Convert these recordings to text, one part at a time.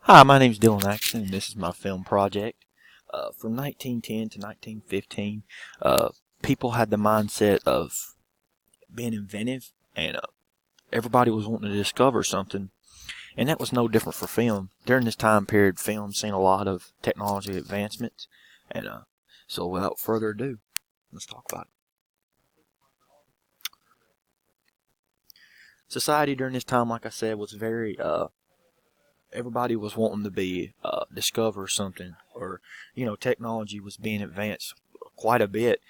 Hi, my name is Dylan Atkinson, and this is my film project. From 1910 to 1915, people had the mindset of being inventive, and everybody was wanting to discover something, and that was no different for film. During this time period, film seen a lot of technology advancements, and so without further ado, let's talk about it. Society during this time, like I said, was very everybody was wanting to be discover something, or technology was being advanced quite a bit.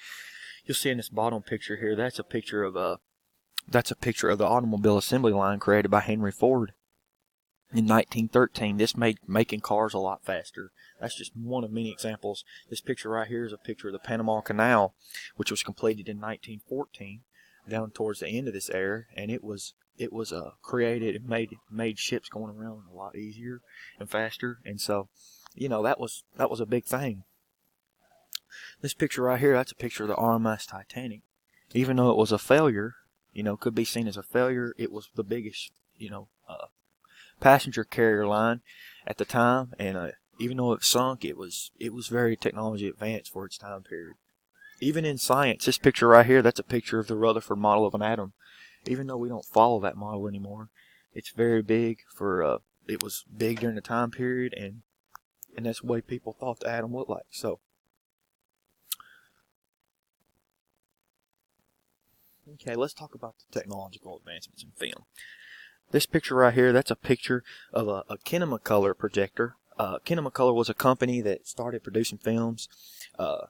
You'll see in this bottom picture here, that's a picture of the automobile assembly line created by Henry Ford in 1913. This made making cars a lot faster. That's just one of many examples. This picture right here is a picture of the Panama Canal, which was completed in 1914, down towards the end of this era, and it was created and made ships going around a lot easier and faster, and so that was a big thing. This picture right here, that's a picture of the RMS Titanic. Even though it was a failure, could be seen as a failure, it was the biggest, passenger carrier line at the time, and even though it sunk, it was very technology advanced for its time period. Even in science, this picture right here, that's a picture of the Rutherford model of an atom. Even though we don't follow that model anymore, it's very big for, it was big during the time period, and that's the way people thought the atom looked like. So, okay, let's talk about the technological advancements in film. This picture right here, that's a picture of a Kinemacolor projector. Kinemacolor was a company that started producing films.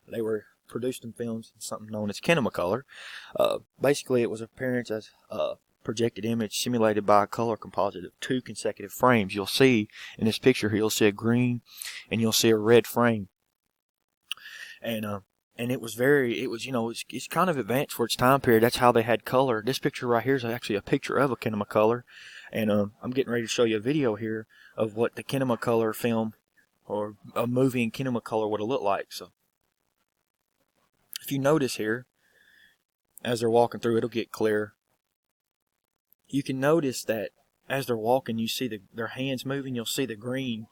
They were producing films in something known as Kinemacolor. Basically, it was appearance as a projected image simulated by a color composite of two consecutive frames. You'll see in this picture here, you'll see a green and you'll see a red frame. And it was it's kind of advanced for its time period. That's how they had color. This picture right here is actually a picture of a Kinemacolor, and I'm getting ready to show you a video here of what the Kinemacolor film or a movie in Kinemacolor would have looked like. So, if you notice here, as they're walking through, it'll get clear. You can notice that as they're walking, you see their hands moving. You'll see the green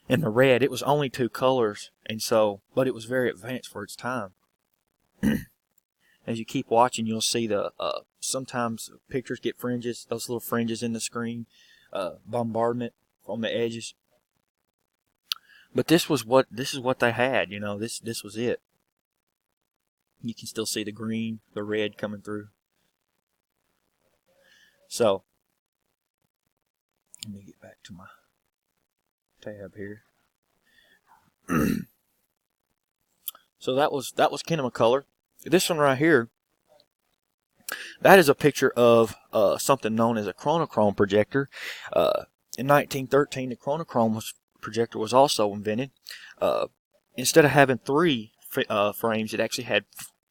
and the red. It was only two colors, and so, but it was very advanced for its time. As you keep watching, you'll see the sometimes pictures get fringes, those little fringes in the screen, bombardment on the edges. But this is what they had. This was it. You can still see the green, the red coming through. So, let me get back to my tab here. So that was Kinemacolor. This one right here, that is a picture of something known as a Chronochrome projector. In 1913, the Chronochrome projector was also invented. Instead of having three frames, it actually had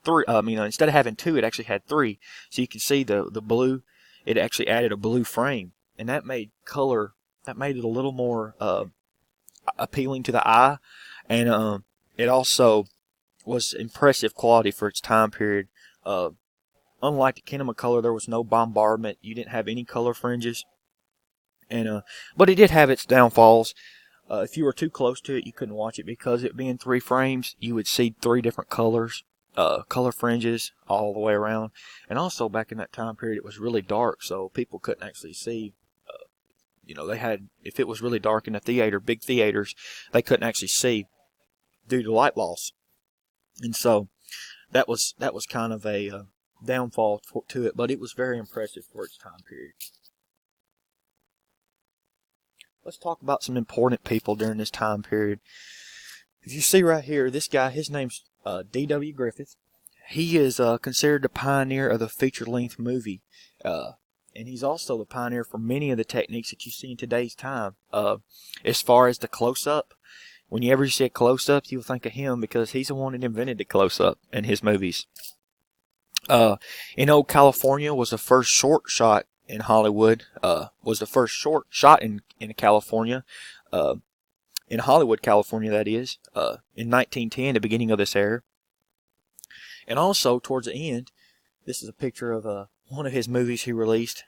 three. Instead of having two, it actually had three. So you can see the blue. It actually added a blue frame, and that made color. That made it a little more appealing to the eye, and it also was impressive quality for its time period. Unlike the Kinemacolor, there was no bombardment. You didn't have any color fringes, and but it did have its downfalls. If you were too close to it, you couldn't watch it because it being three frames, you would see three different colors, color fringes all the way around. And also back in that time period, it was really dark, so people couldn't actually see. They had, if it was really dark in the theater, big theaters, they couldn't actually see due to light loss. And so that was kind of a downfall to it, but it was very impressive for its time period. Let's talk about some important people during this time period. If you see right here, this guy, his name's D.W. Griffith. He is considered the pioneer of the feature-length movie, and he's also the pioneer for many of the techniques that you see in today's time. As far as the close-up, whenever you see a close-up, you'll think of him because he's the one that invented the close-up in his movies. In Old California was the first short shot in Hollywood, was the first short shot in California, in Hollywood, California, that is, in 1910, the beginning of this era. And also, towards the end, this is a picture of one of his movies he released.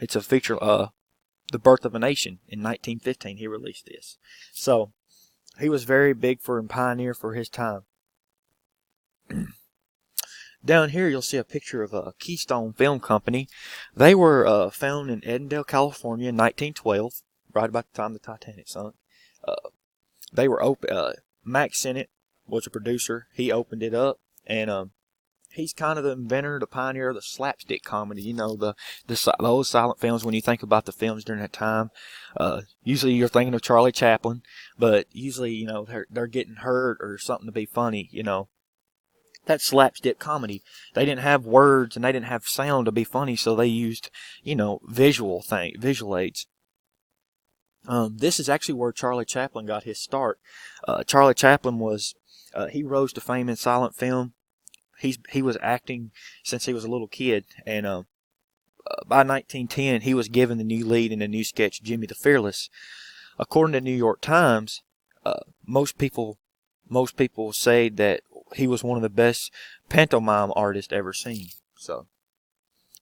It's a feature The Birth of a Nation in 1915. He released this. So he was very big for and pioneer for his time. Down here you'll see a picture of a Keystone Film Company. They were founded in Edendale, California in 1912, right about the time the Titanic sunk. They were open. Max Sennett was a producer. He opened it up, and he's kind of the inventor, the pioneer of the slapstick comedy. You know, the old silent films. When you think about the films during that time, usually you're thinking of Charlie Chaplin, but usually, you know, they're getting hurt or something to be funny. You know, that's slapstick comedy. They didn't have words and they didn't have sound to be funny, so they used, you know, visual aids. This is actually where Charlie Chaplin got his start. Charlie Chaplin was he rose to fame in silent film. He was acting since he was a little kid, and by 1910 he was given the new lead in the new sketch Jimmy the Fearless. According to New York Times, most people say that he was one of the best pantomime artists ever seen. So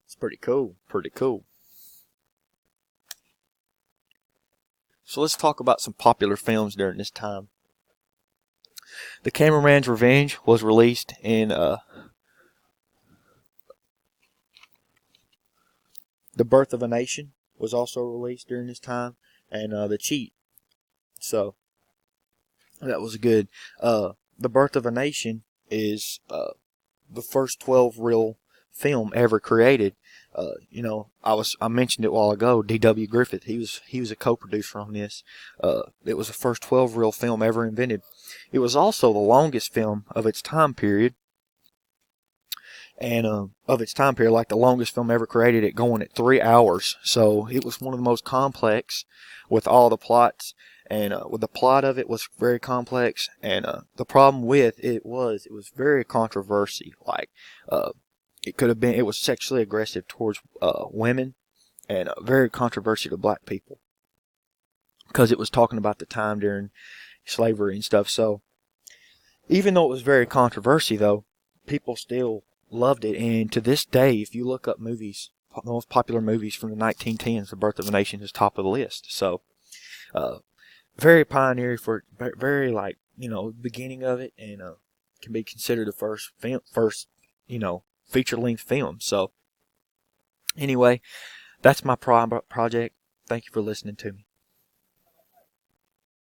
it's pretty cool. So let's talk about some popular films during this time. The Cameraman's Revenge was released in The Birth of a Nation was also released during this time, and The Cheat. So that was good. The Birth of a Nation is the first 12 reel film ever created. You know, I mentioned it a while ago. D.W. Griffith, he was a co-producer on this. It was the first 12 reel film ever invented. It was also the longest film of its time period, and like the longest film ever created, it going at 3 hours. So it was one of the most complex with all the plots, and with the plot of it was very complex. And the problem with it was very controversial. Like it was sexually aggressive towards women, and very controversial to black people because it was talking about the time during slavery and stuff. So even though it was very controversial, though, people still loved it. And to this day, if you look up movies, the most popular movies from the 1910s, The Birth of a Nation is top of the list. So very pioneering for very, like, you know, beginning of it, and can be considered the first you know, feature-length film. So anyway, that's my project. Thank you for listening to me.